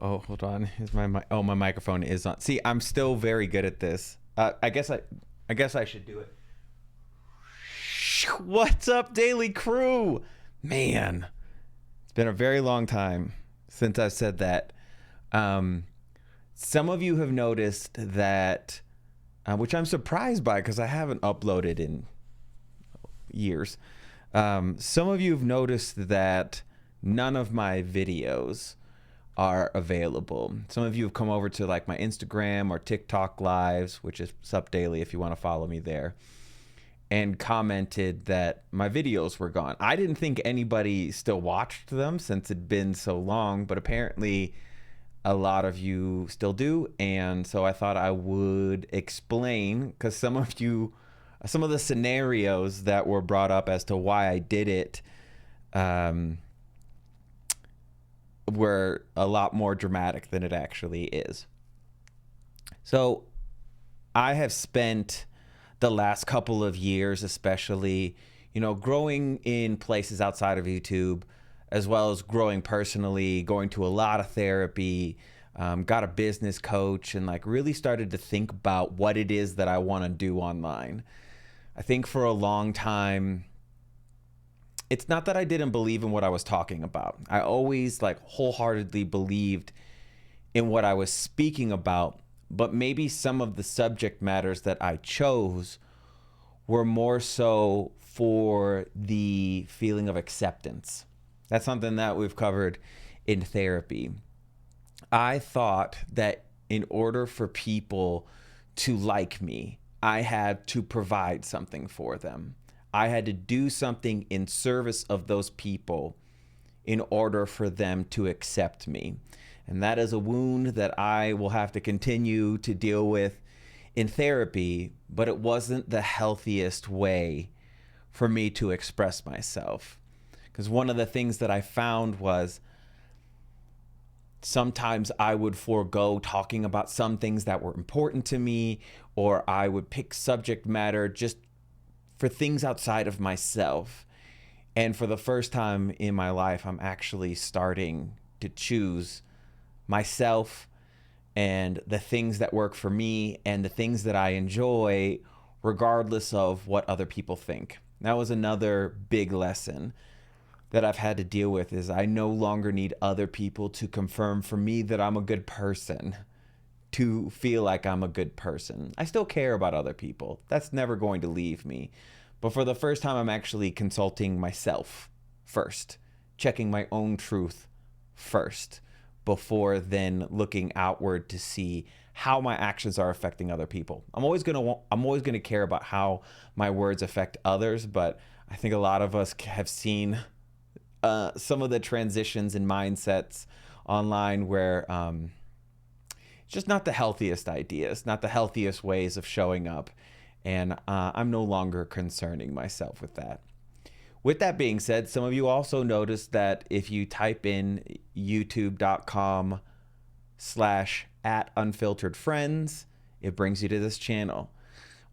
Oh, hold on. Is my my microphone is on. See, I'm still very good at this. I guess I should do it. What's up, Daily Crew? Man, it's been a very long time since I've said that. Some of you have noticed that, which I'm surprised by because I haven't uploaded in years. Some of you have noticed that none of my videos are available. Some of you have come over to like my Instagram or TikTok lives, which is SupDaily if you want to follow me there, and commented that my videos were gone. I didn't think anybody still watched them since it'd been so long, but apparently a lot of you still do. And so I thought I would explain, because some of the scenarios that were brought up as to why I did it were a lot more dramatic than it actually is. So I have spent the last couple of years, especially, growing in places outside of YouTube, as well as growing personally, going to a lot of therapy, got a business coach, and really started to think about what it is that I want to do online. I think for a long time, it's not that I didn't believe in what I was talking about. I always wholeheartedly believed in what I was speaking about, but maybe some of the subject matters that I chose were more so for the feeling of acceptance. That's something that we've covered in therapy. I thought that in order for people to like me, I had to provide something for them. I had to do something in service of those people in order for them to accept me. And that is a wound that I will have to continue to deal with in therapy, but it wasn't the healthiest way for me to express myself. Because one of the things that I found was sometimes I would forego talking about some things that were important to me, or I would pick subject matter just for things outside of myself. And for the first time in my life, I'm actually starting to choose myself and the things that work for me and the things that I enjoy, regardless of what other people think. That was another big lesson that I've had to deal with, is I no longer need other people to confirm for me that I'm a good person, to feel like I'm a good person. I still care about other people. That's never going to leave me. But for the first time, I'm actually consulting myself first, checking my own truth first, before then looking outward to see how my actions are affecting other people. I'm always going to care about how my words affect others, but I think a lot of us have seen some of the transitions in mindsets online where it's just not the healthiest ideas, not the healthiest ways of showing up. And I'm no longer concerning myself with that. With that being said, some of you also noticed that if you type in youtube.com/@unfilteredfriends, it brings you to this channel.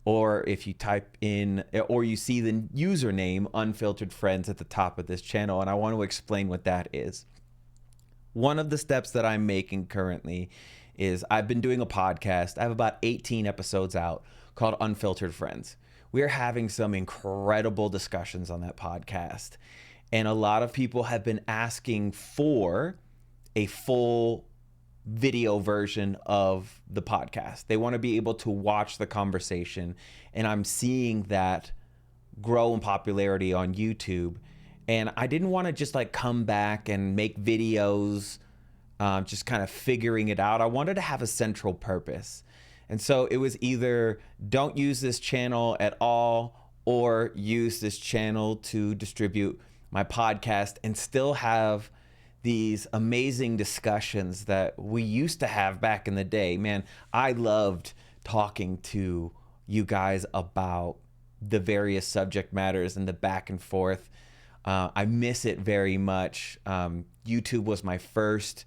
Or if you type in, or you see the username Unfiltered Friends at the top of this channel, and I want to explain what that is. One of the steps that I'm making currently is I've been doing a podcast. I have about 18 episodes out called Unfiltered Friends. We're having some incredible discussions on that podcast. And a lot of people have been asking for a full video version of the podcast. They want to be able to watch the conversation. And I'm seeing that grow in popularity on YouTube. And I didn't want to just come back and make videos, just kind of figuring it out. I wanted to have a central purpose. And so it was either don't use this channel at all, or use this channel to distribute my podcast and still have these amazing discussions that we used to have back in the day. Man, I loved talking to you guys about the various subject matters and the back and forth. I miss it very much. YouTube was my first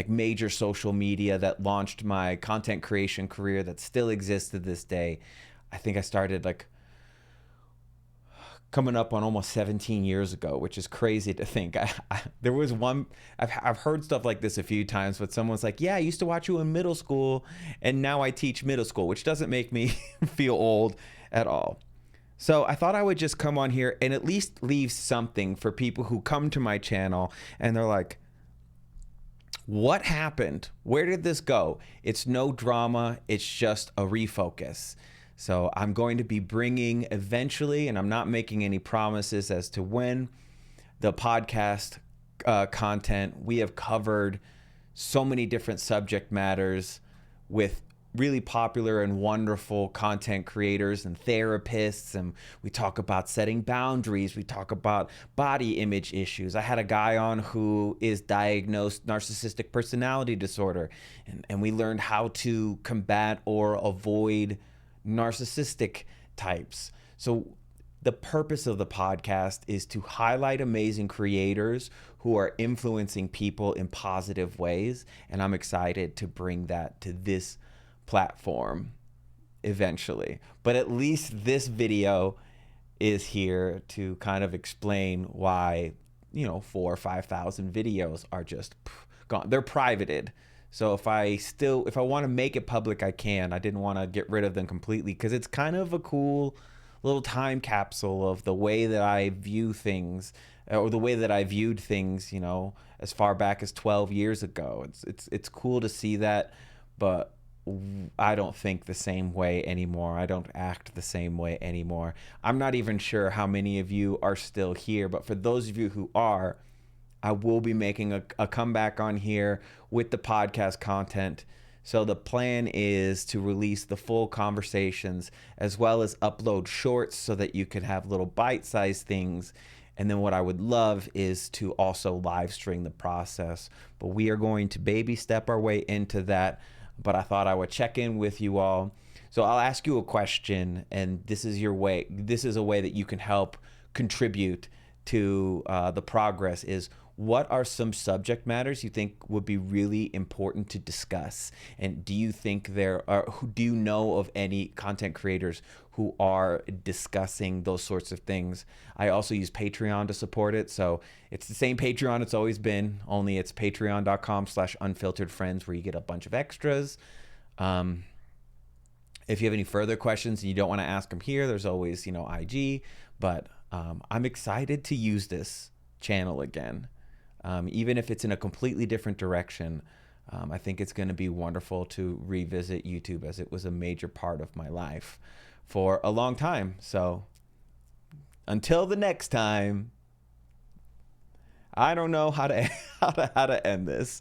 major social media that launched my content creation career that still exists to this day. I think I started coming up on almost 17 years ago, which is crazy to think. There was one, I've heard stuff like this a few times, but someone's like, yeah, I used to watch you in middle school and now I teach middle school, which doesn't make me feel old at all. So I thought I would just come on here and at least leave something for people who come to my channel and they're like, what happened? Where did this go? It's no drama. It's just a refocus. So I'm going to be bringing eventually, and I'm not making any promises as to when, the podcast content. We have covered so many different subject matters with really popular and wonderful content creators and therapists, and we talk about setting boundaries, we talk about body image issues. I had a guy on who is diagnosed narcissistic personality disorder, and we learned how to combat or avoid narcissistic types. So the purpose of the podcast is to highlight amazing creators who are influencing people in positive ways, and I'm excited to bring that to this platform eventually. But at least this video is here to kind of explain why, 4,000 or 5,000 videos are just gone. They're privated. So if I want to make it public, I can. I didn't want to get rid of them completely because it's kind of a cool little time capsule of the way that I view things, or the way that I viewed things, as far back as 12 years ago. It's cool to see that, but I don't think the same way anymore. I don't act the same way anymore. I'm not even sure how many of you are still here, but for those of you who are, I will be making a comeback on here with the podcast content. So the plan is to release the full conversations as well as upload shorts so that you can have little bite-sized things. And then what I would love is to also live stream the process. But we are going to baby step our way into that. But I thought I would check in with you all. So I'll ask you a question, and this is your way. This is a way that you can help contribute to the progress. Is what are some subject matters you think would be really important to discuss? And do you think do you know of any content creators who are discussing those sorts of things? I also use Patreon to support it. So it's the same Patreon it's always been, only it's patreon.com/unfilteredfriends, where you get a bunch of extras. If you have any further questions and you don't want to ask them here, there's always, IG. But I'm excited to use this channel again. Even if it's in a completely different direction, I think it's going to be wonderful to revisit YouTube, as it was a major part of my life for a long time. So until the next time, I don't know how to end this.